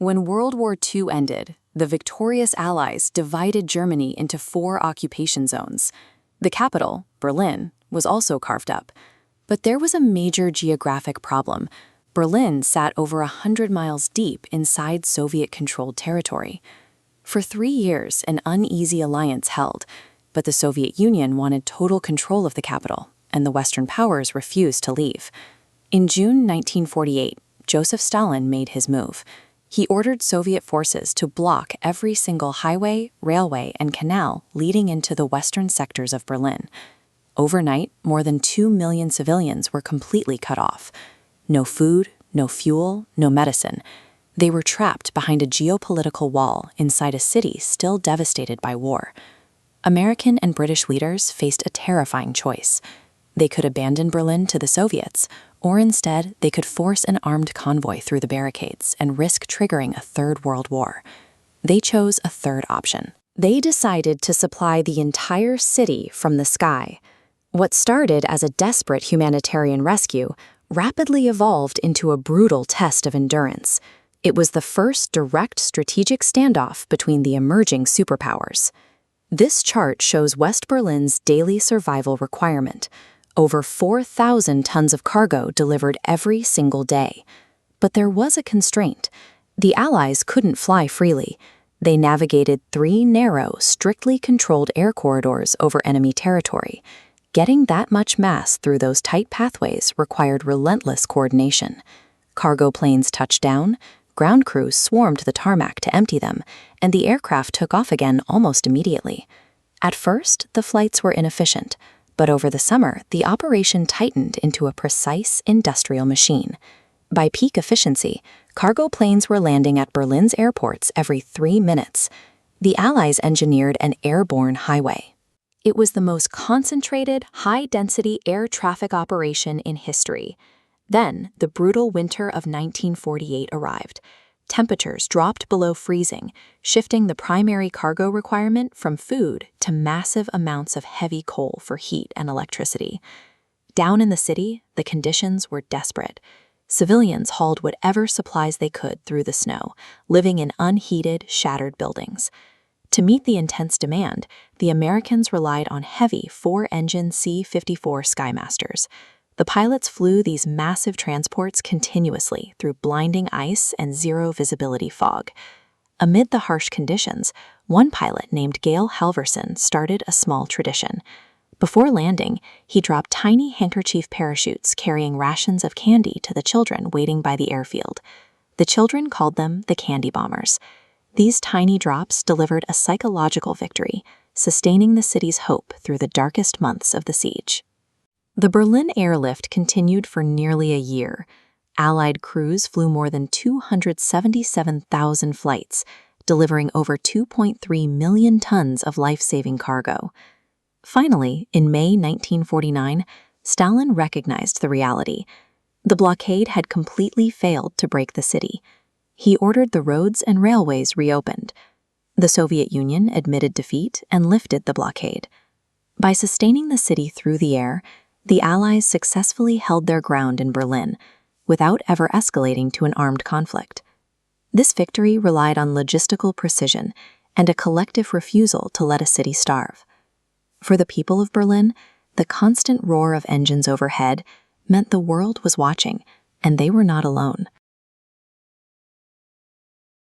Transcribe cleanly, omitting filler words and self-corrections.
When World War II ended, the victorious Allies divided Germany into 4 occupation zones. The capital, Berlin, was also carved up. But there was a major geographic problem. Berlin sat over 100 miles deep inside Soviet-controlled territory. For 3 years, an uneasy alliance held, but the Soviet Union wanted total control of the capital, and the Western powers refused to leave. In June 1948, Joseph Stalin made his move. He ordered Soviet forces to block every single highway, railway, and canal leading into the western sectors of Berlin. Overnight, more than 2 million civilians were completely cut off. No food, no fuel, no medicine. They were trapped behind a geopolitical wall inside a city still devastated by war. American and British leaders faced a terrifying choice. They could abandon Berlin to the Soviets, or instead, they could force an armed convoy through the barricades and risk triggering a Third World War. They chose a third option. They decided to supply the entire city from the sky. What started as a desperate humanitarian rescue rapidly evolved into a brutal test of endurance. It was the first direct strategic standoff between the emerging superpowers. This chart shows West Berlin's daily survival requirement. Over 4,000 tons of cargo delivered every single day. But there was a constraint. The Allies couldn't fly freely. They navigated 3 narrow, strictly controlled air corridors over enemy territory. Getting that much mass through those tight pathways required relentless coordination. Cargo planes touched down, ground crews swarmed the tarmac to empty them, and the aircraft took off again almost immediately. At first, the flights were inefficient. But over the summer, the operation tightened into a precise industrial machine. By peak efficiency, cargo planes were landing at Berlin's airports every 3 minutes. The Allies engineered an airborne highway. It was the most concentrated, high-density air traffic operation in history. Then, the brutal winter of 1948 arrived. Temperatures dropped below freezing, shifting the primary cargo requirement from food to massive amounts of heavy coal for heat and electricity. Down in the city, the conditions were desperate. Civilians hauled whatever supplies they could through the snow, living in unheated, shattered buildings. To meet the intense demand, the Americans relied on heavy 4-engine C-54 Skymasters. The pilots flew these massive transports continuously through blinding ice and zero-visibility fog. Amid the harsh conditions, one pilot named Gail Halverson started a small tradition. Before landing, he dropped tiny handkerchief parachutes carrying rations of candy to the children waiting by the airfield. The children called them the Candy Bombers. These tiny drops delivered a psychological victory, sustaining the city's hope through the darkest months of the siege. The Berlin Airlift continued for nearly a year. Allied crews flew more than 277,000 flights, delivering over 2.3 million tons of life-saving cargo. Finally, in May 1949, Stalin recognized the reality. The blockade had completely failed to break the city. He ordered the roads and railways reopened. The Soviet Union admitted defeat and lifted the blockade. By sustaining the city through the air, the Allies successfully held their ground in Berlin, without ever escalating to an armed conflict. This victory relied on logistical precision and a collective refusal to let a city starve. For the people of Berlin, the constant roar of engines overhead meant the world was watching, and they were not alone.